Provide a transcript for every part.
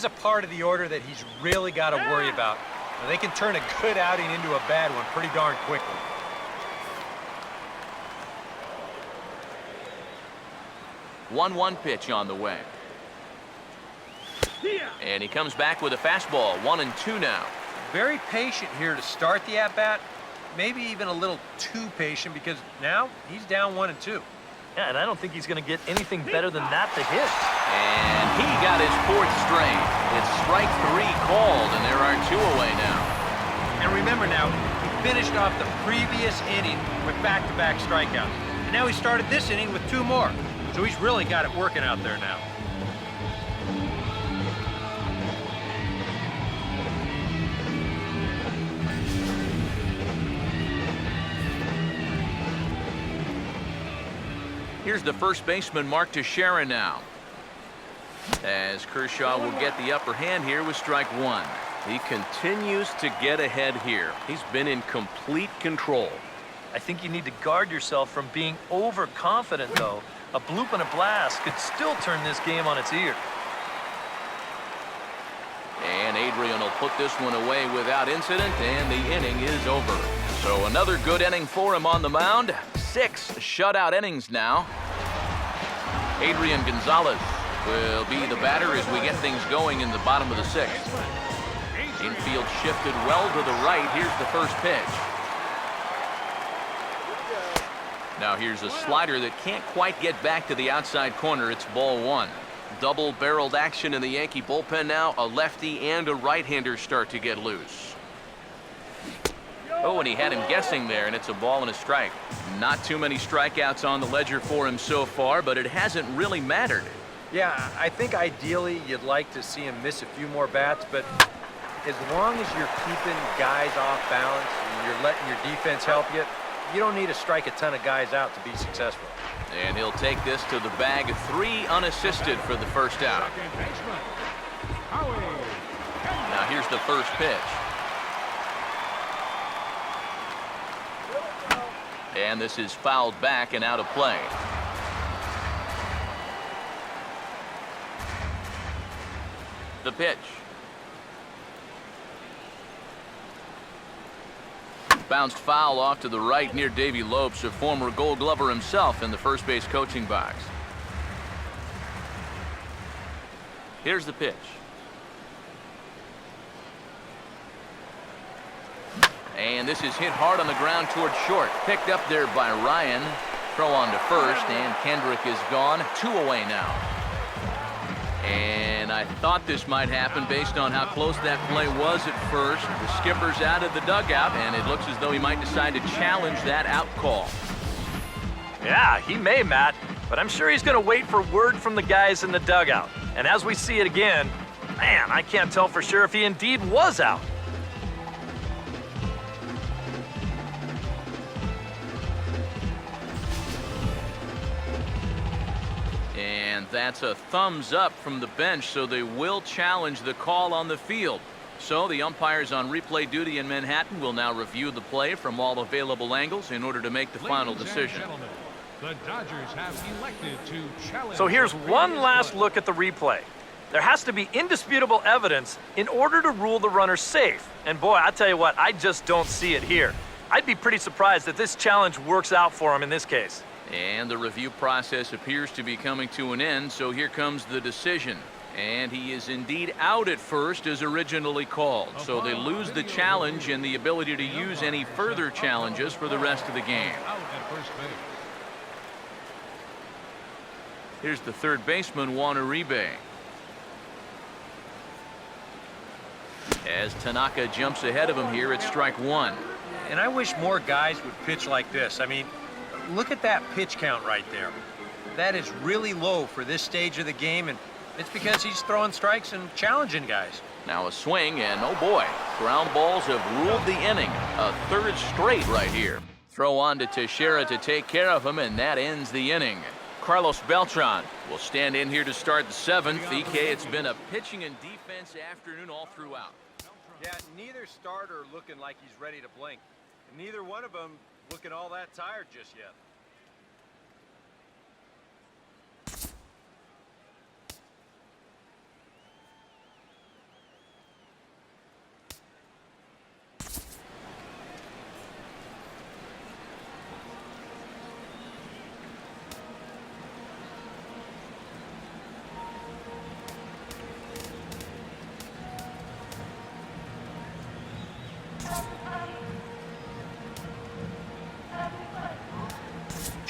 is a part of the order that he's really got to worry about. Now, they can turn a good outing into a bad one pretty darn quickly. One pitch on the way. And he comes back with a fastball. 1-2 now. Very patient here to start the at-bat. Maybe even a little too patient because now he's down 1-2. Yeah, and I don't think he's going to get anything better than that to hit. And he got his 4th straight. It's strike 3 called, and there are 2 away now. And remember now, he finished off the previous inning with back-to-back strikeouts. And now he started this inning with 2 more. So he's really got it working out there now. Here's the first baseman, Mark Teixeira now. As Kershaw will get the upper hand here with strike 1. He continues to get ahead here. He's been in complete control. I think you need to guard yourself from being overconfident, though. A bloop and a blast could still turn this game on its ear. And Adrian will put this one away without incident, and the inning is over. So another good inning for him on the mound. 6 shutout innings now. Adrian Gonzalez will be the batter as we get things going in the bottom of the 6th. Infield shifted well to the right. Here's the first pitch. Now here's a slider that can't quite get back to the outside corner. It's ball 1. Double-barreled action in the Yankee bullpen now. A lefty and a right-hander start to get loose. Oh, and he had him guessing there, and it's a ball and a strike. Not too many strikeouts on the ledger for him so far, but it hasn't really mattered. Yeah, I think ideally you'd like to see him miss a few more bats, but as long as you're keeping guys off balance and you're letting your defense help you, you don't need to strike a ton of guys out to be successful. And he'll take this to the bag. 3 unassisted for the first out. Now here's the first pitch. And this is fouled back and out of play. The pitch. Bounced foul off to the right near Davey Lopes, a former Gold Glover himself in the first base coaching box. Here's the pitch. And this is hit hard on the ground toward short. Picked up there by Ryan. Throw on to first, and Kendrick is gone. 2 away now. And I thought this might happen based on how close that play was at first. The skipper's out of the dugout, and it looks as though he might decide to challenge that out call. Yeah, he may, Matt, but I'm sure he's going to wait for word from the guys in the dugout. And as we see it again, man, I can't tell for sure if he indeed was out. And that's a thumbs up from the bench, so they will challenge the call on the field. So the umpires on replay duty in Manhattan will now review the play from all available angles in order to make the final decision. The Dodgers have elected to challenge. So here's one last look at the replay. There has to be indisputable evidence in order to rule the runner safe. And boy, I tell you what, I just don't see it here. I'd be pretty surprised if this challenge works out for him in this case. And the review process appears to be coming to an end, so here comes the decision. And he is indeed out at first as originally called. So they lose the challenge and the ability to use any further challenges for the rest of the game. Here's the third baseman, Juan Uribe. As Tanaka jumps ahead of him here at strike 1. And I wish more guys would pitch like this. I mean, look at that pitch count right there. That is really low for this stage of the game, and it's because he's throwing strikes and challenging guys. Now a swing, and oh boy, ground balls have ruled the inning. A third straight right here. Throw on to Teixeira to take care of him, and that ends the inning. Carlos Beltran will stand in here to start the 7th. EK, it's been a pitching and defense afternoon all throughout. Yeah, neither starter looking like he's ready to blink. And neither one of them looking all that tired just yet.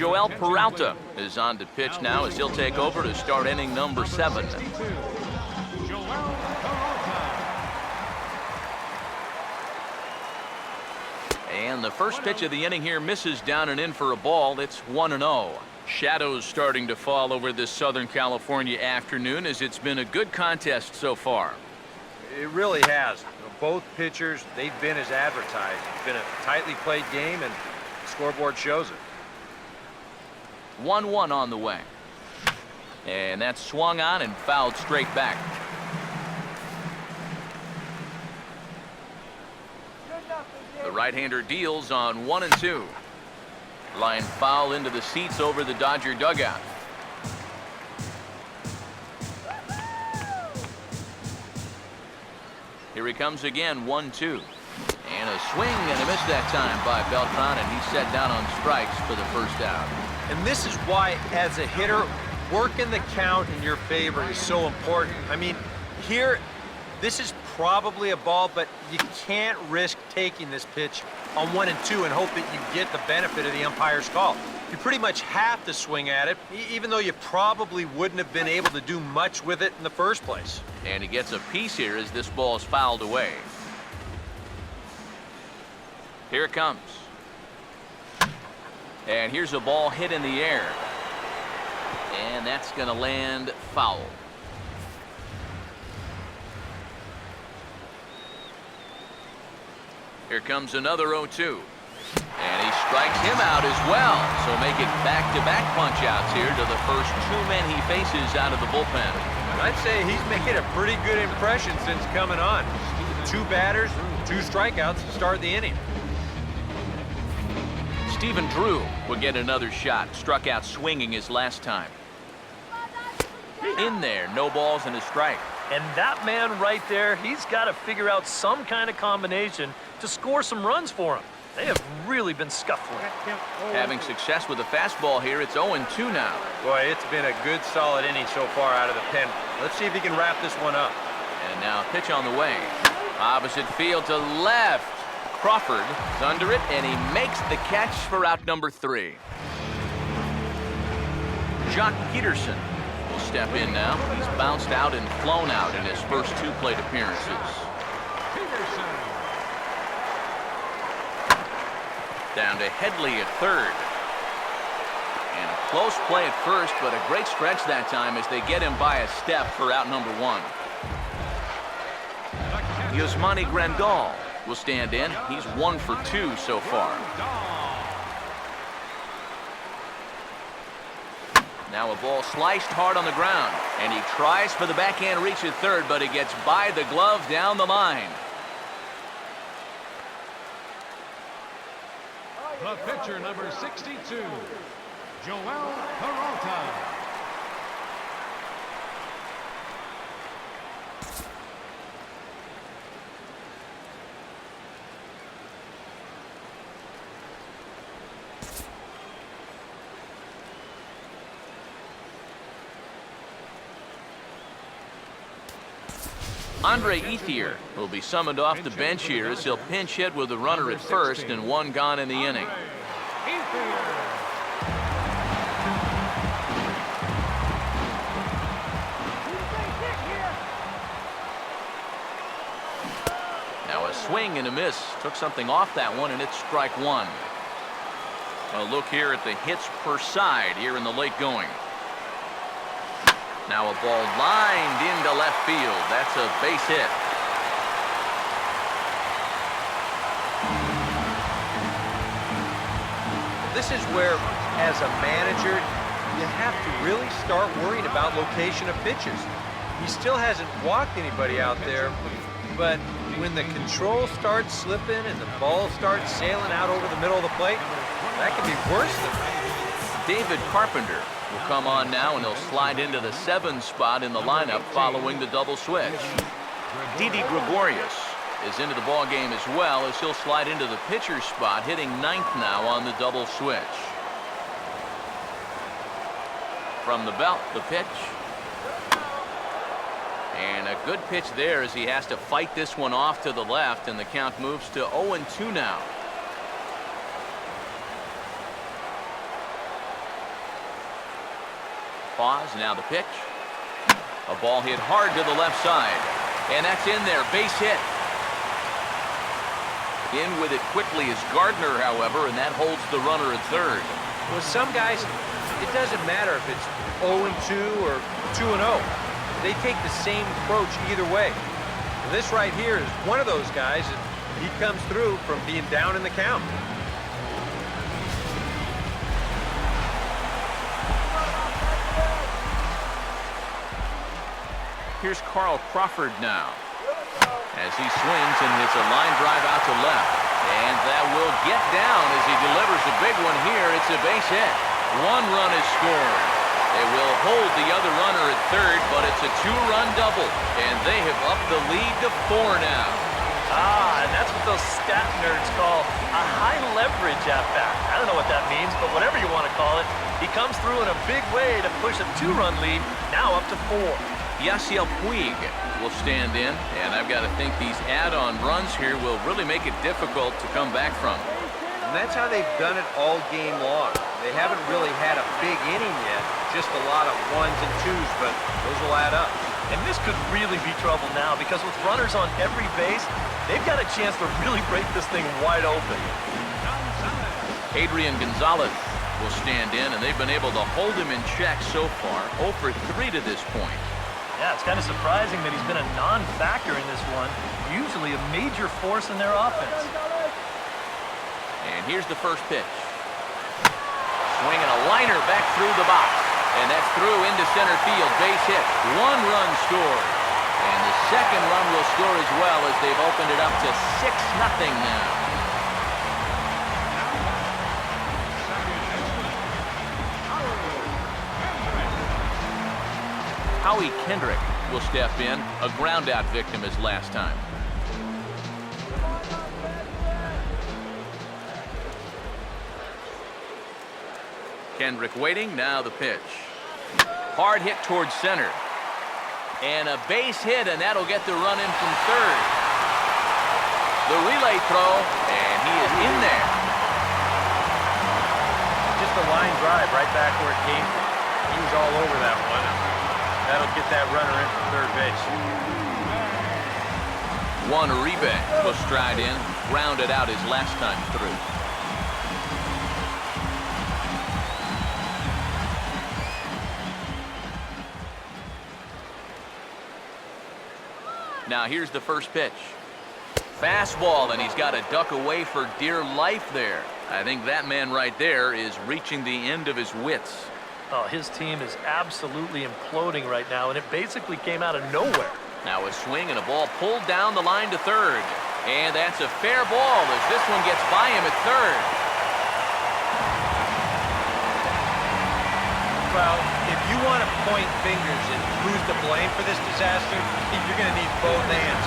Joel Peralta is on to pitch now as he'll take over to start inning number 7. Joel Peralta. And the first pitch of the inning here misses down and in for a ball. It's 1-0. Shadows starting to fall over this Southern California afternoon as it's been a good contest so far. It really has. Both pitchers, they've been as advertised. It's been a tightly played game, and the scoreboard shows it. 1-1 on the way. And that's swung on and fouled straight back. The right-hander deals on 1-2. Line foul into the seats over the Dodger dugout. Here he comes again, 1-2. And a swing and a miss that time by Beltran, and he's set down on strikes for the first out. And this is why, as a hitter, working the count in your favor is so important. I mean, here, this is probably a ball, but you can't risk taking this pitch on 1-2 and hope that you get the benefit of the umpire's call. You pretty much have to swing at it, even though you probably wouldn't have been able to do much with it in the first place. And he gets a piece here as this ball is fouled away. Here it comes. And here's a ball hit in the air. And that's going to land foul. Here comes another 0-2. And he strikes him out as well. So make it back-to-back punch-outs here to the first 2 men he faces out of the bullpen. I'd say he's making a pretty good impression since coming on. 2 batters, 2 strikeouts to start the inning. Stephen Drew will get another shot. Struck out swinging his last time. In there, no balls and a strike. And that man right there, he's got to figure out some kind of combination to score some runs for him. They have really been scuffling. Having success with the fastball here, it's 0-2 now. Boy, it's been a good, solid inning so far out of the pen. Let's see if he can wrap this one up. And now pitch on the way. Opposite field to left. Crawford is under it, and he makes the catch for out number 3. Jock Peterson will step in now. He's bounced out and flown out in his first 2 plate appearances. Peterson. Down to Headley at third. And a close play at first, but a great stretch that time as they get him by a step for out number 1. Yusmani Grandal will stand in. He's 1 for 2 so far. Now a ball sliced hard on the ground, and he tries for the backhand reach at third, but he gets by the glove down the line. The pitcher, number 62, Joel Peralta. Andre Ethier will be summoned off the bench here as he'll pinch hit with a runner at first and 1 gone in the inning. Now a swing and a miss. Took something off that one, and it's strike 1. A look here at the hits per side here in the late going. Now a ball lined into left field. That's a base hit. This is where, as a manager, you have to really start worrying about location of pitches. He still hasn't walked anybody out there, but when the control starts slipping and the ball starts sailing out over the middle of the plate, that can be worse than that. David Carpenter will come on now, and he'll slide into the 7 spot in the lineup following the double switch. Didi Gregorius is into the ball game as well as he'll slide into the pitcher's spot, hitting 9th now on the double switch. From the belt, the pitch. And a good pitch there as he has to fight this one off to the left, and the count moves to 0-2 now. pause. Now the pitch. A ball hit hard to the left side. And that's in there. Base hit. In with it quickly is Gardner, however, and that holds the runner at third. With some guys, it doesn't matter if it's 0-2 or 2-0. They take the same approach either way. And this right here is one of those guys, and he comes through from being down in the count. Here's Carl Crawford now, as he swings and hits a line drive out to left. And that will get down as he delivers a big one here. It's a base hit. One run is scored. They will hold the other runner at third, but it's a two-run double. And they have upped the lead to 4 now. And that's what those stat nerds call a high leverage at bat. I don't know what that means, but whatever you want to call it, he comes through in a big way to push a 2-run lead, now up to 4. Yasiel Puig will stand in, and I've got to think these add-on runs here will really make it difficult to come back from. And that's how they've done it all game long. They haven't really had a big inning yet, just a lot of 1s and 2s, but those will add up. And this could really be trouble now, because with runners on every base, they've got a chance to really break this thing wide open. Adrian Gonzalez will stand in, and they've been able to hold him in check so far. 0 for 3 to this point. Yeah, it's kind of surprising that he's been a non-factor in this one. Usually a major force in their offense. And here's the first pitch. Swinging a liner back through the box. And that's through into center field. Base hit. 1 run scored. And the second run will score as well, as they've opened it up to 6-0 now. Howie Kendrick will step in, a ground-out victim as last time. Kendrick waiting, now the pitch. Hard hit towards center. And a base hit, and that'll get the run in from third. The relay throw, and he is in there. Just a line drive right back where it came from. He was all over that one. That'll get that runner in from third base. Juan Uribe will stride in, grounded out his last time through. Now here's the first pitch. Fastball, and he's got to duck away for dear life there. I think that man right there is reaching the end of his wits. Oh, his team is absolutely imploding right now, and it basically came out of nowhere. Now a swing and a ball pulled down the line to third. And that's a fair ball as this one gets by him at third. Well, if you want to point fingers at who's to blame for this disaster, you're going to need both hands.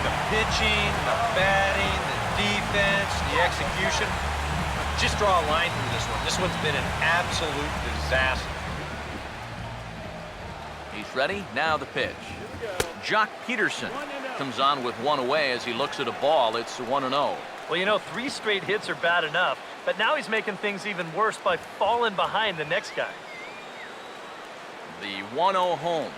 The pitching, the batting, the defense, the execution. Just draw a line through this one. This one's been an absolute disaster. He's ready. Now the pitch. Jock Peterson comes on with one away as he looks at a ball. It's 1-0. Well, you know, 3 straight hits are bad enough, but now he's making things even worse by falling behind the next guy. The 1-0 home.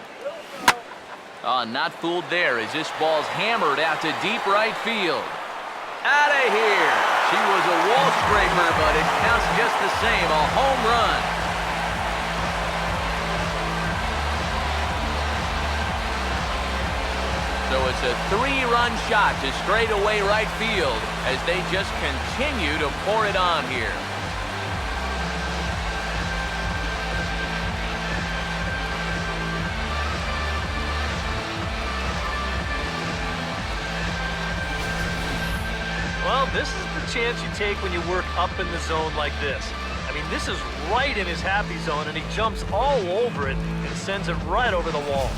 Not fooled there as this ball's hammered out to deep right field. Out of here. She was a wall scraper, but it counts just the same. A home run. So it's a 3-run shot to straightaway right field as they just continue to pour it on here. Well, this is the chance you take when you work up in the zone like this. I mean, this is right in his happy zone, and he jumps all over it and sends it right over the wall.